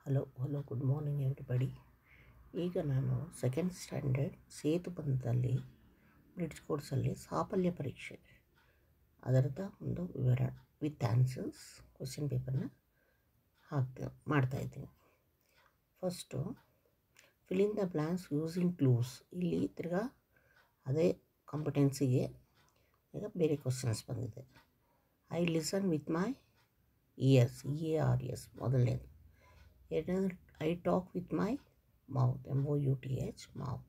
Hello good morning everybody. ಈಗ ನಾನು second standard ಸೇತುಬಂಧದಲ್ಲಿ ಬ್ರಿಡ್ಜ್ ಕೋರ್ಸಲ್ಲಿ ಸಾಫಲ್ಯ ಪರೀಕ್ಷೆ ಅದರದ ಒಂದು ವಿವರ ವಿತ್ ಆನ್ಸರ್ಸ್ ಕ್ವೆಶ್ಚನ್ ಪೇಪರ್ನ ಮಾಡ್ತಾಯಿದ್ದೀನಿ. First fill in the blanks using clues. ಇಲ್ಲಿ ತಿರ್ಗಾ ಅದೇ ಕಾಂಪಿಟೆನ್ಸಿಗೆ ಈಗ ಬೇರೆ ಕ್ವಶನ್ಸ್ ಬಂದಿದೆ. I listen with my ears, EARS ಮೊದಲನೇದು. ಎರಡನೇದು I talk with my mouth, MOUTH mouth.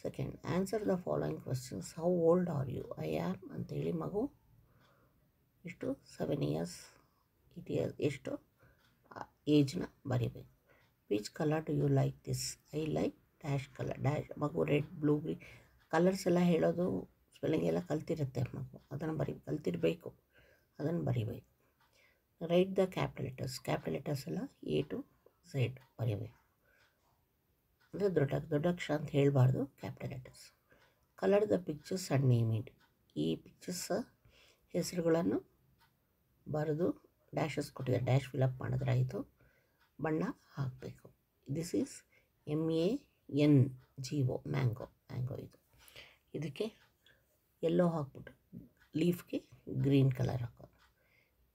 Second, answer the following questions. How old are you? I am ಅಂತೇಳಿ ಮಗು ಎಷ್ಟು 7 ಇಯರ್ಸ್ 8 ಇಯರ್ಸ್ ಎಷ್ಟು ಏಜ್ನ ಬರೀಬೇಕು. Which colour do you like this? I like dash colour. Dash ಮಗು red, blue, green colours ಎಲ್ಲ ಹೇಳೋದು spelling ಎಲ್ಲ ಕಲ್ತಿರುತ್ತೆ ಮಗು, ಅದನ್ನು ಕಲ್ತಿರಬೇಕು, ಅದನ್ನು ಬರೀಬೇಕು. ರೈಟ್ ದ ಕ್ಯಾಪಿಟಲ್ ಲೆಟರ್ಸ್ ಎಲ್ಲ A to Z ಬರೀಬೇಕು. ಅಂದರೆ ದೊಡ್ಡ ಅಕ್ಷರ ಅಂತ ಹೇಳಬಾರ್ದು, capital letters. Colour the pictures and name it. ಈ ಪಿಕ್ಚರ್ಸ್ ಹೆಸರುಗಳನ್ನು ಬರೆದು ಡ್ಯಾಶಸ್ ಕೊಟ್ಟಿದ್ದಾರೆ, ಡ್ಯಾಶ್ ಫಿಲಪ್ ಮಾಡಿದ್ರೆ ಆಯಿತು. ಬಣ್ಣ ಹಾಕಬೇಕು. ದಿಸ್ ಈಸ್ MANGO ಮ್ಯಾಂಗೋ ಇದು. ಇದಕ್ಕೆ ಯೆಲ್ಲೋ ಹಾಕ್ಬಿಟ್ಟು ಲೀಫ್ಗೆ ಗ್ರೀನ್ ಕಲರ್ ಹಾಕೋದು.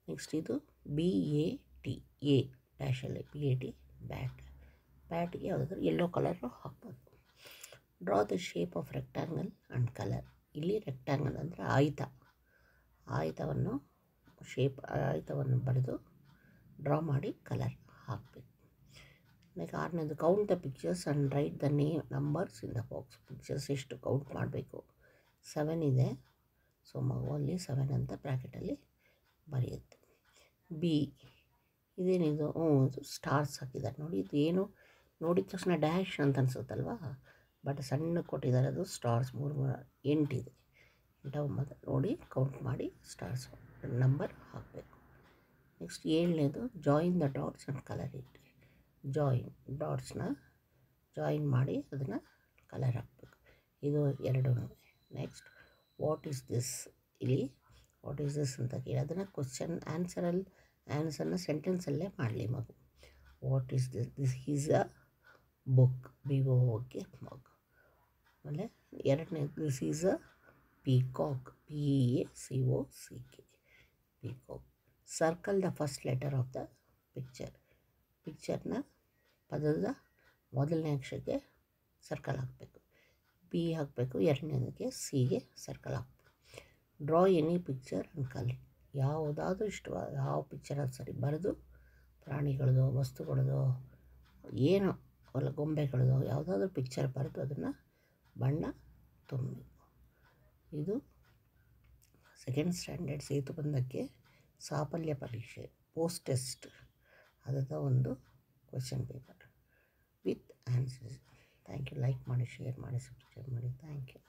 ನೆಕ್ಸ್ಟ್ ಇದು BAT, A ಡ್ಯಾಶಲ್ಲಿ BAT ಬ್ಯಾಟ್ಗೆ ಯಾವುದಾದ್ರೂ ಯೆಲ್ಲೋ ಕಲರು ಹಾಕ್ಬೋದು. Draw the shape of rectangle and colour. ಇಲ್ಲಿ ರೆಕ್ಟ್ಯಾಂಗಲ್ ಅಂದರೆ ಆಯತವನ್ನು ಬರೆದು ಡ್ರಾ ಮಾಡಿ ಕಲರ್ ಹಾಕಬೇಕು. ನೆಕ್ಸ್ಟ್ 6ನೇದು count the pictures and write the numbers in the box. Pictures ಎಷ್ಟು ಕೌಂಟ್ ಮಾಡಬೇಕು? 7 ಇದೆ, ಸೊ ಮಗುವಲ್ಲಿ 7 ಅಂತ ಬ್ರ್ಯಾಕೆಟಲ್ಲಿ ಬರೆಯುತ್ತೆ. B ಇದೇನಿದು? ಇದು ಸ್ಟಾರ್ಸ್ ಹಾಕಿದ್ದಾರೆ ನೋಡಿ. ಇದು ಏನು ನೋಡಿದ ತಕ್ಷಣ ಡ್ಯಾಶ್ ಅಂತ ಅನಿಸುತ್ತಲ್ವ, ಬಟ್ ಸಣ್ಣ ಕೊಟ್ಟಿದ್ದಾರೆ, ಅದು ಸ್ಟಾರ್ಸ್ 3 8 ಇದೆ. 8 9 ನೋಡಿ ಕೌಂಟ್ ಮಾಡಿ ಸ್ಟಾರ್ಸ್ ನಂಬರ್ ಹಾಕಬೇಕು. ನೆಕ್ಸ್ಟ್ 7ನೇದು join the dots and colour it. ಡಾಟ್ಸ್ನ ಜಾಯಿನ್ ಮಾಡಿ ಅದನ್ನು ಕಲರ್ ಹಾಕಬೇಕು. ಇದು 2. Next what is this? ಇಲ್ಲಿ ವಾಟ್ ಈಸ್ ದಿಸ್ ಅಂತ ಕೇಳಿ ಅದನ್ನು ಕ್ವಶನ್ ಆನ್ಸರ್ನ ಸೆಂಟೆನ್ಸಲ್ಲೇ ಮಾಡಲಿ ಮಗು. What is this? This is a book, BOOK ಮಗ್. ಆಮೇಲೆ 2ನೇದು this is a peacock, PEACOCK peacock. Circle the first letter of the ಪಿಕ್ಚರ್ನ ಪದದ ಮೊದಲನೇ ಅಕ್ಷರಕ್ಕೆ ಸರ್ಕಲ್ ಹಾಕಬೇಕು. B ಹಾಕಬೇಕು, 2ನೇದಕ್ಕೆ Cಗೆ ಸರ್ಕಲ್ ಹಾಕಬೇಕು. Draw any picture and colour. ಯಾವುದಾದ್ರೂ ಇಷ್ಟವಾದ ಯಾವ ಪಿಕ್ಚರ್ ಅದು ಸರಿ ಬರೆದು ಪ್ರಾಣಿಗಳದು, ವಸ್ತುಗಳದು, ಏನೋ ಗೊಂಬೆಗಳದು ಯಾವುದಾದ್ರೂ ಪಿಕ್ಚರ್ ಬರೆದು ಅದನ್ನು ಬಣ್ಣ ತುಂಬಬೇಕು. ಇದು ಸೆಕೆಂಡ್ ಸ್ಟ್ಯಾಂಡರ್ಡ್ ಸೇತುಬಂಧಕ್ಕೆ ಸಾಫಲ್ಯ ಪರೀಕ್ಷೆ ಪೋಸ್ಟ್ ಟೆಸ್ಟ್ ಅದರ ಒಂದು question paper with answers. Thank you. Like ಮಾಡಿ, ಶೇರ್ ಮಾಡಿ, ಸಬ್ಸ್ಕ್ರೈಬ್ ಮಾಡಿ. Thank you.